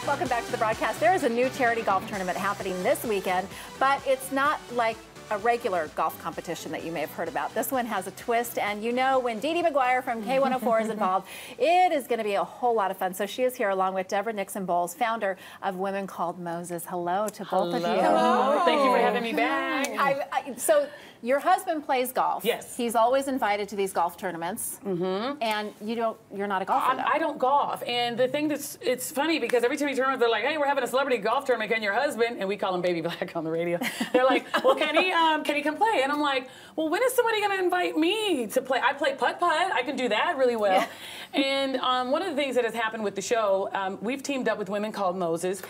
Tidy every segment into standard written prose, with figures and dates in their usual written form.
Welcome back to the broadcast. There is a new charity golf tournament happening this weekend, but it's not like a regular golf competition that you may have heard about. This one has a twist, and you know when Dede McGuire from K104 is involved, it is going to be a whole lot of fun. So she is here along with Deborah Nixon Bowles, founder of Women Called Moses. Hello to both of you. Hello. Thank you for having me back. So your husband plays golf. Yes. He's always invited to these golf tournaments. And you're not a golfer, though. I don't golf. And the thing it's funny because every time you turn around, they're like, hey, we're having a celebrity golf tournament. Can your husband, and we call him Baby Black on the radio, they're like, well, can he come play? And I'm like, well, when is somebody going to invite me to play? I play putt. I can do that really well. Yeah. And one of the things that has happened with the show, we've teamed up with Women Called Moses.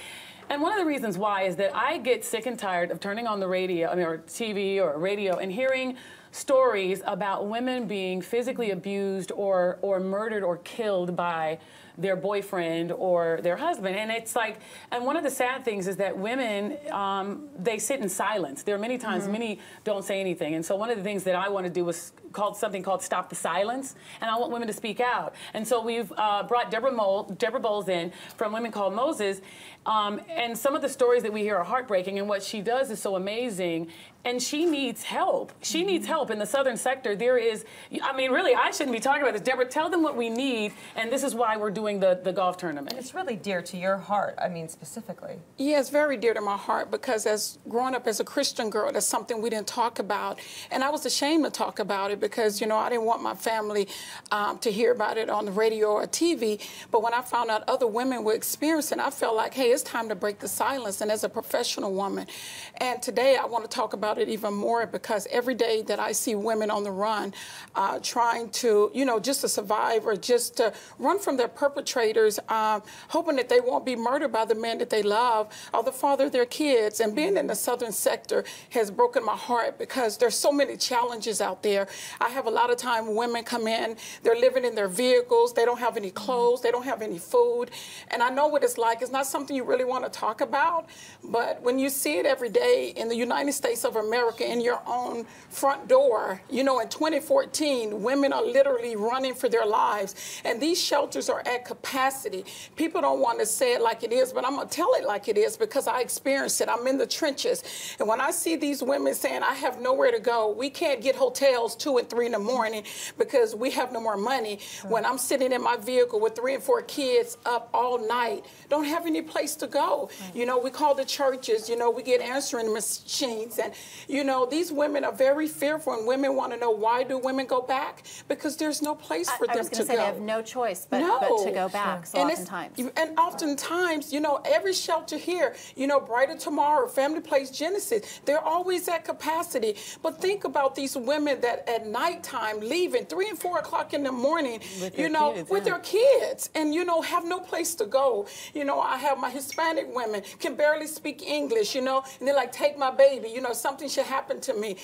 And one of the reasons why is that I get sick and tired of turning on the radio, or TV or radio, and hearing stories about women being physically abused or murdered or killed by their boyfriend or their husband. And it's like, and one of the sad things is that women, they sit in silence. There are many times many don't say anything. And so one of the things that I want to do was something called Stop the Silence, and I want women to speak out. And so we've brought Deborah Bowles in from Women Called Moses, and some of the stories that we hear are heartbreaking, and what she does is so amazing. And she needs help. She needs help in the southern sector. There is, I mean, really, I shouldn't be talking about this. Deborah, tell them what we need, and this is why we're doing the golf tournament. It's really dear to your heart, I mean, specifically. Yeah, it's very dear to my heart because as growing up as a Christian girl, that's something we didn't talk about. And I was ashamed to talk about it because, you know, I didn't want my family to hear about it on the radio or TV. But when I found out other women were experiencing it, I felt like, hey, it's time to break the silence. And as a professional woman, and today I want to talk about it even more because every day that I see women on the run trying to, you know, just to survive or just to run from their perpetrators, hoping that they won't be murdered by the man that they love or the father of their kids. And being in the southern sector has broken my heart because there's so many challenges out there. I have a lot of time women come in, they're living in their vehicles, they don't have any clothes, they don't have any food. And I know what it's like. It's not something you really want to talk about, but when you see it every day in the United States of America, in your own front door, you know, in 2014, women are literally running for their lives. And these shelters are at capacity. People don't want to say it like it is, but I'm going to tell it like it is because I experienced it. I'm in the trenches. And when I see these women saying, I have nowhere to go, we can't get hotels 2 and 3 in the morning because we have no more money. When I'm sitting in my vehicle with 3 and 4 kids up all night, don't have any place to go. You know, we call the churches, you know, we get answering machines. And, you know, these women are very fearful, and women want to know, why do women go back? Because there's no place for them to go. I was going to say they have no choice but to go back, so and oftentimes, you know, every shelter here, you know, Brighter Tomorrow, Family Place, Genesis, they're always at capacity. But think about these women that at nighttime leaving 3 and 4 o'clock in the morning, you know, with their kids and, you know, have no place to go. You know, I have my Hispanic women can barely speak English, you know, and they're like, take my baby, you know, something should happen to me.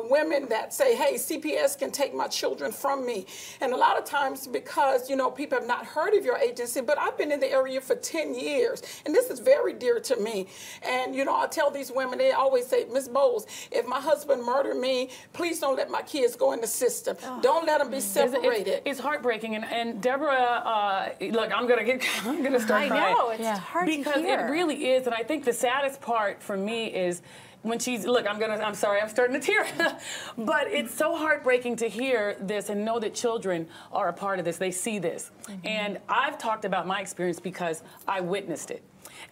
Women that say, hey, CPS can take my children from me. And a lot of times because, you know, people have not heard of your agency, but I've been in the area for 10 years, and this is very dear to me. And, you know, I tell these women, they always say, Ms. Bowles, if my husband murdered me, please don't let my kids go in the system. Don't let them be separated. It's heartbreaking. And Deborah, look, I'm going to start crying. I know, it's hard to hear. Because it really is, and I think the saddest part for me is when she's, look, I'm sorry, I'm starting to tear. But it's so heartbreaking to hear this and know that children are a part of this. They see this. And I've talked about my experience because I witnessed it.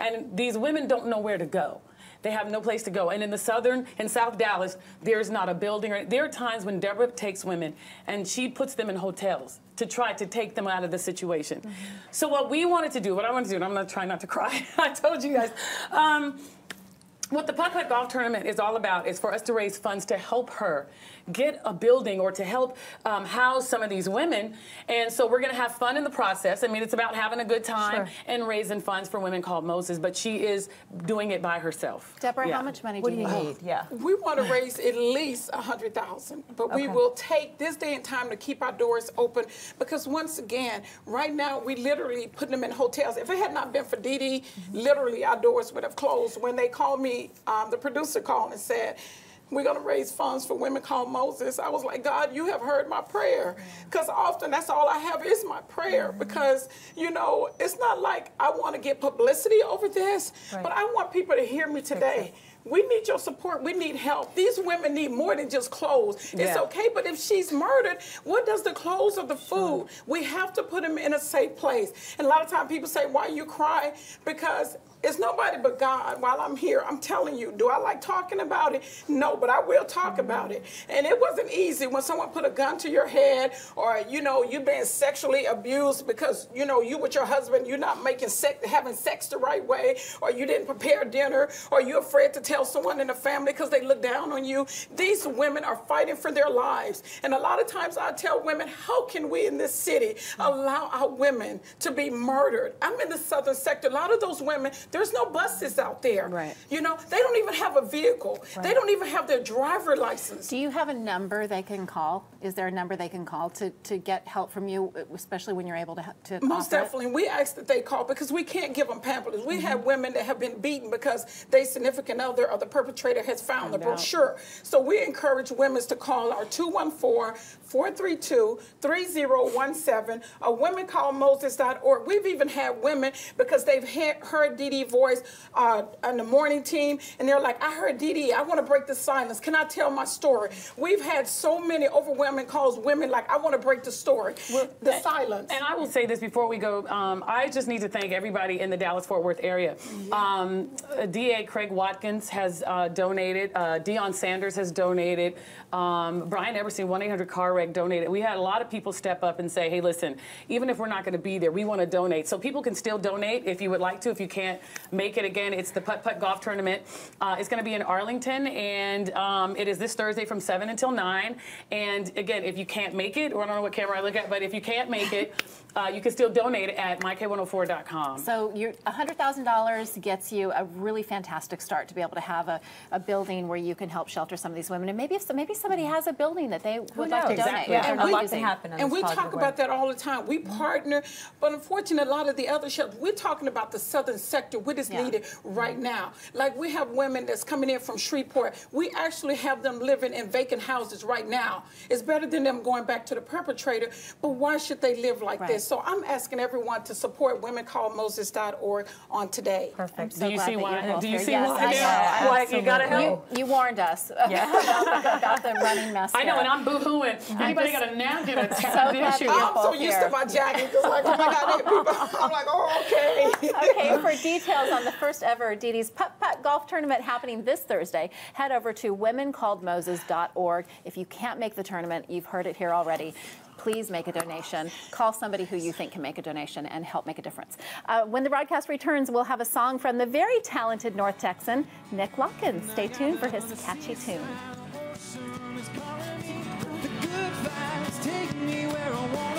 And these women don't know where to go. They have no place to go. And in South Dallas, there's not a building. There are times when Deborah takes women and she puts them in hotels to try to take them out of the situation. So what I wanted to do, and I'm going to try not to cry. I told you guys. What the Putt Golf Tournament is all about is for us to raise funds to help her get a building or to help house some of these women. And so we're going to have fun in the process. I mean, it's about having a good time and raising funds for Women Called Moses, but she is doing it by herself. Deborah, how much money do you need? We want to raise at least $100,000, but we will take this day and time to keep our doors open because once again, right now, we literally put them in hotels. If it had not been for Dede, literally our doors would have closed. When they called me, the producer called and said, we're going to raise funds for Women Called Moses. I was like, God, you have heard my prayer. Because often that's all I have is my prayer. Because, you know, it's not like I want to get publicity over this, but I want people to hear me today. We need your support. We need help. These women need more than just clothes. It's okay, but if she's murdered, what does the clothes or the food? We have to put them in a safe place. And a lot of times people say, why you cry? Because it's nobody but God. While I'm here, I'm telling you, do I like talking about it? No, but I will talk about it. And it wasn't easy when someone put a gun to your head, or, you know, you've been sexually abused because, you know, you with your husband, you're not having sex the right way, or you didn't prepare dinner, or you're afraid to tell someone in the family because they look down on you. These women are fighting for their lives. And a lot of times I tell women, how can we in this city allow our women to be murdered? I'm in the southern sector. A lot of those women, there's no buses out there. Right. You know, they don't even have a vehicle. Right. They don't even have their driver license. Do you have a number they can call? Is there a number they can call to get help from you, especially when you're able to Most definitely. We ask that they call because we can't give them pamphlets. We have women that have been beaten because their significant other or the perpetrator has found the brochure. So we encourage women to call our 214-432-3017 or womencalledmoses.org. We've even had women because they've heard Dede's voice on the morning team, and they're like, I heard Dede, I want to break the silence. Can I tell my story? We've had so many overwhelming calls, women like, I want to break the story, the silence. And I will say this before we go, I just need to thank everybody in the Dallas-Fort Worth area. DA Craig Watkins has donated, Deion Sanders has donated, Brian Eberstein, 1-800-CAR-WRECK donated. We had a lot of people step up and say, hey, listen, even if we're not going to be there, we want to donate. So people can still donate if you would like to. If you can't make it, again, it's the Putt Golf Tournament. It's going to be in Arlington, and it is this Thursday from 7 until 9. And again, if you can't make it, or I don't know what camera I look at, but if you can't make it, you can still donate at myk104.com. So $100,000 gets you a really fantastic start to be able to have a building where you can help shelter some of these women. And maybe somebody has a building that they would like to donate. Yeah, and a lot can happen. And we talk about that all the time. We partner, but unfortunately, a lot of the other shelters, we're talking about the southern sector, what is needed right now. Like we have women that's coming in from Shreveport. We actually have them living in vacant houses right now. It's better than them going back to the perpetrator, but why should they live like this? So I'm asking everyone to support womencalledmoses.org on today. Perfect. Do you see why? Do you see why? Why you got to help? You warned us about the running mess. I know, and I'm boo-hooing. Anybody got a napkin or tissue? I'm so used to my jacket because, like, oh my God, people, I'm like, oh, okay. Okay, for details on the first ever Dede's Putt Golf Tournament happening this Thursday, head over to womencalledmoses.org. If you can't make the tournament, you've heard it here already. Please make a donation. Call somebody who you think can make a donation and help make a difference. When the broadcast returns, we'll have a song from the very talented North Texan, Nick Lockins. Stay tuned for his catchy tune. The good vibes take me where I want.